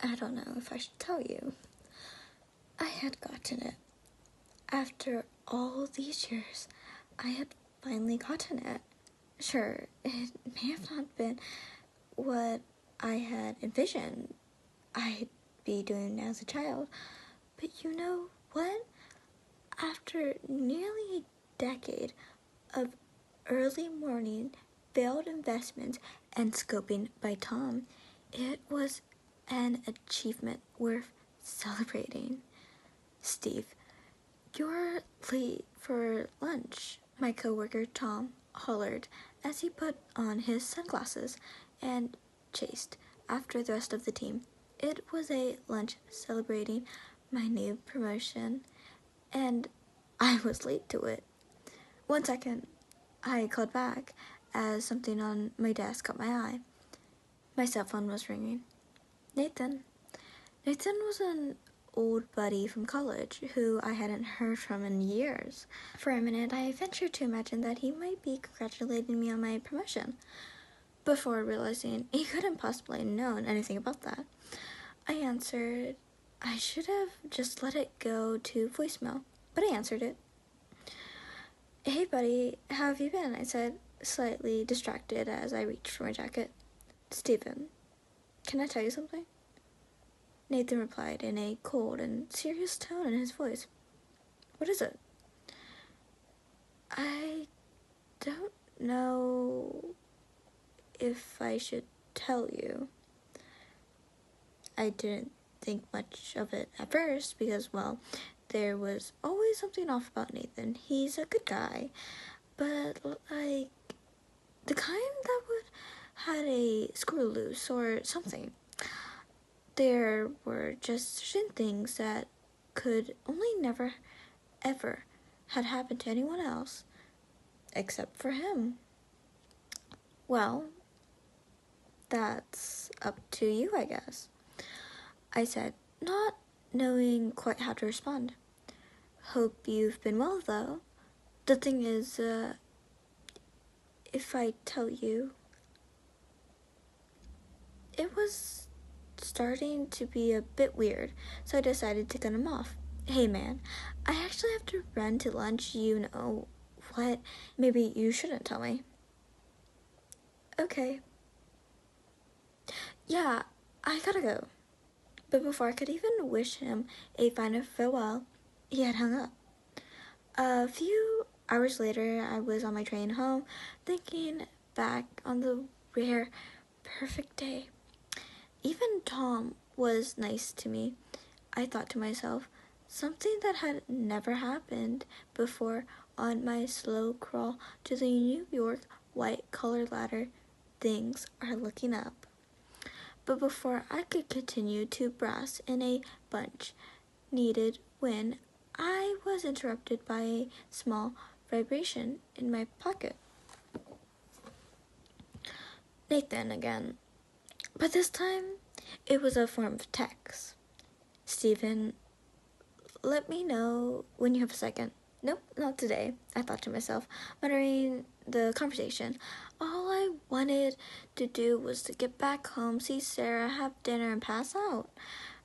I don't know if I should tell you. I had gotten it. After all these years, I had finally gotten it. Sure, it may have not been what I had envisioned I'd be doing as a child, but you know what? After nearly a decade of early morning failed investments and scoping by Tom, it was an achievement worth celebrating. Steve, you're late for lunch, my coworker Tom hollered as he put on his sunglasses and chased after the rest of the team. It was a lunch celebrating my new promotion, and I was late to it. 1 second, I called back as something on my desk caught my eye. My cell phone was ringing. Nathan. Nathan was an old buddy from college who I hadn't heard from in years. For a minute, I ventured to imagine that he might be congratulating me on my promotion, before realizing he couldn't possibly have known anything about that. I answered. I should have just let it go to voicemail, but I answered it. Hey buddy, how have you been? I said, slightly distracted as I reached for my jacket. Stephen, can I tell you something? Nathan replied in a cold and serious tone in his voice. What is it? I don't know if I should tell you. I didn't think much of it at first because, well, there was always something off about Nathan. He's a good guy, but, like, the kind that would had a screw loose or something. There were just certain things that could only never, ever had happened to anyone else, except for him. Well, that's up to you, I guess, I said, not knowing quite how to respond. Hope you've been well, though. The thing is, if I tell you, it was starting to be a bit weird, so I decided to cut him off. Hey man, I actually have to run to lunch, you know what? Maybe you shouldn't tell me. Okay. Yeah, I gotta go. But before I could even wish him a final farewell, he had hung up. A few hours later, I was on my train home, thinking back on the rare, perfect day. Even Tom was nice to me, I thought to myself, something that had never happened before on my slow crawl to the New York white-collar ladder. Things are looking up. But before I could continue to brass in a bunch needed when I was interrupted by a small vibration in my pocket. Nathan again. But this time, it was a form of text. Stephen, let me know when you have a second. Nope, not today, I thought to myself, muttering the conversation. All I wanted to do was to get back home, see Sarah, have dinner, and pass out.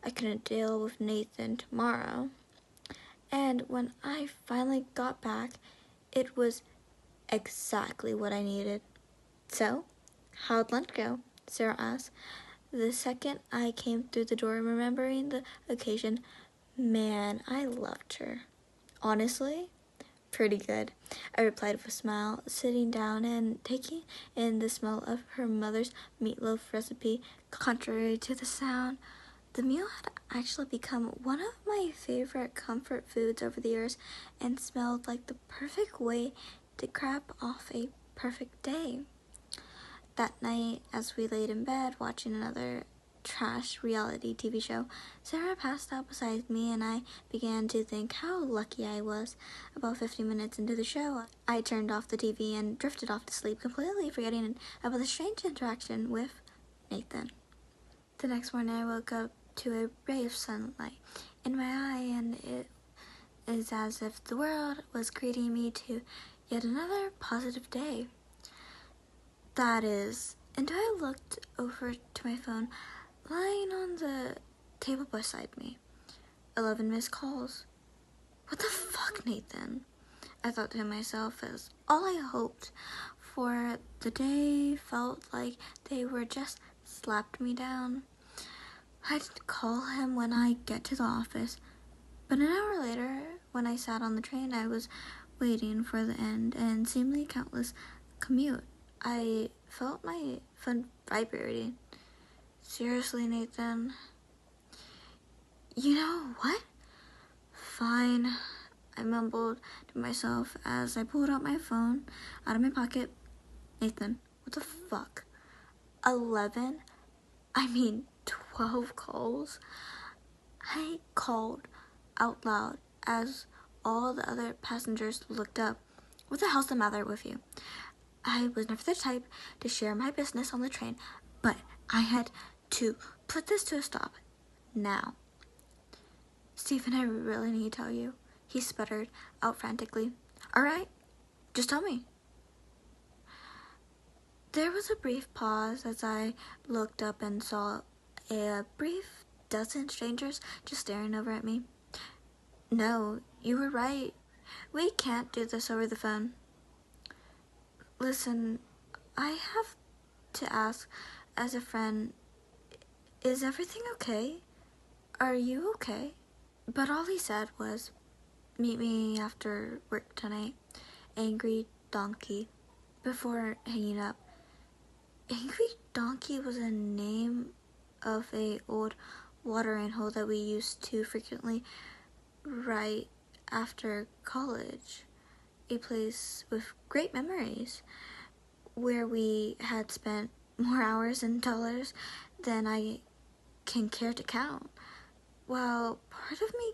I couldn't deal with Nathan tomorrow. And when I finally got back, it was exactly what I needed. So, how'd lunch go? Sarah asked. The second I came through the door, remembering the occasion, man, I loved her. Honestly, pretty good, I replied with a smile, sitting down and taking in the smell of her mother's meatloaf recipe. Contrary to the sound, the meal had actually become one of my favorite comfort foods over the years and smelled like the perfect way to cap off a perfect day. That night, as we laid in bed watching another trash reality TV show, Sarah passed out beside me and I began to think how lucky I was. About 50 minutes into the show, I turned off the TV and drifted off to sleep, completely forgetting about the strange interaction with Nathan. The next morning, I woke up to a ray of sunlight in my eye, and it is as if the world was greeting me to yet another positive day. That is, until I looked over to my phone, lying on the table beside me. 11 missed calls. What the fuck, Nathan? I thought to myself as all I hoped for the day felt like they were just slapped me down. I'd call him when I get to the office. But an hour later, when I sat on the train, I was waiting for the end and seemingly countless commute. I felt my phone vibrating. Seriously, Nathan? You know what? Fine, I mumbled to myself as I pulled out my phone out of my pocket. Nathan, what the fuck? 11? 12 calls? I called out loud as all the other passengers looked up. What the hell's the matter with you? I was never the type to share my business on the train, but I had to put this to a stop. Now. Stephen, I really need to tell you, he sputtered out frantically. All right, just tell me. There was a brief pause as I looked up and saw a brief dozen strangers just staring over at me. No, you were right. We can't do this over the phone. Listen, I have to ask as a friend, is everything okay? Are you okay? But all he said was, meet me after work tonight, Angry Donkey, before hanging up. Angry Donkey was a name of a old watering hole that we used to frequently right after college. A place with great memories, where we had spent more hours and dollars than I can care to count. While part of me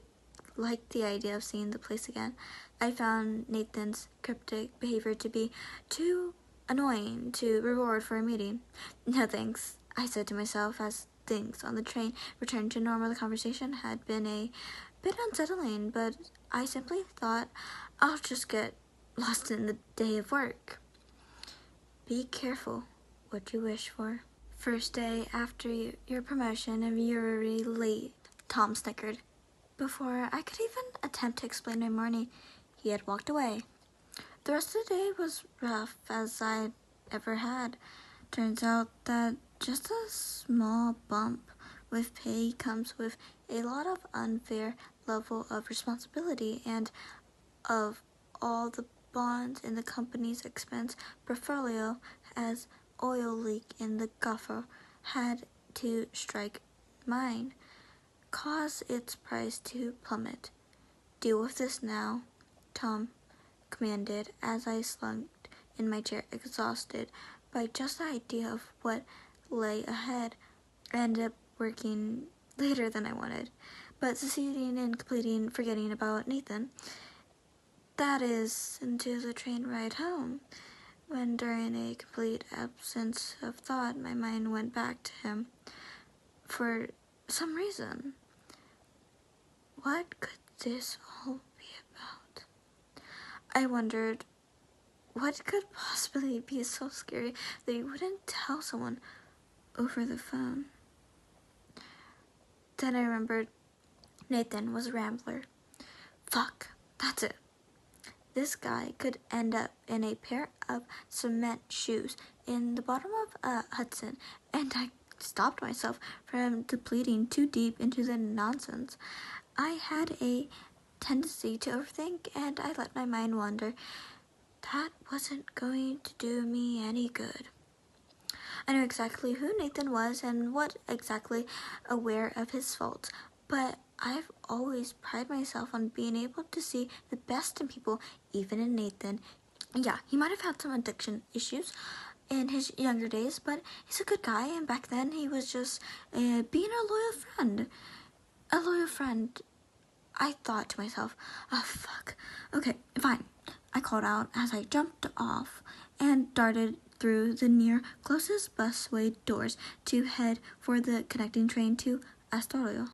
liked the idea of seeing the place again, I found Nathan's cryptic behavior to be too annoying to reward for a meeting. No thanks, I said to myself as things on the train returned to normal. The conversation had been a bit unsettling, but I simply thought I'll just get lost in the day of work. Be careful what you wish for. First day after your promotion and you're already late, Tom snickered. Before I could even attempt to explain my morning, he had walked away. The rest of the day was rough as I'd ever had. Turns out that just a small bump with pay comes with a lot of unfair level of responsibility, and of all the bonds in the company's expense portfolio, as oil leak in the Gulf had to strike mine, cause its price to plummet. Deal with this now, Tom commanded as I slumped in my chair, exhausted by just the idea of what lay ahead. I ended up working later than I wanted, but succeeding in forgetting about Nathan. That is, into the train ride home, when during a complete absence of thought, my mind went back to him. For some reason. What could this all be about? I wondered, what could possibly be so scary that he wouldn't tell someone over the phone? Then I remembered Nathan was a rambler. Fuck, that's it. This guy could end up in a pair of cement shoes in the bottom of a Hudson, and I stopped myself from depleting too deep into the nonsense. I had a tendency to overthink, and I let my mind wander. That wasn't going to do me any good. I knew exactly who Nathan was and what exactly aware of his faults, but I've always prided myself on being able to see the best in people, even in Nathan. Yeah, he might have had some addiction issues in his younger days, but he's a good guy, and back then he was just being a loyal friend. A loyal friend. I thought to myself, oh fuck, okay, fine. I called out as I jumped off and darted through the near closest busway doors to head for the connecting train to Astoria.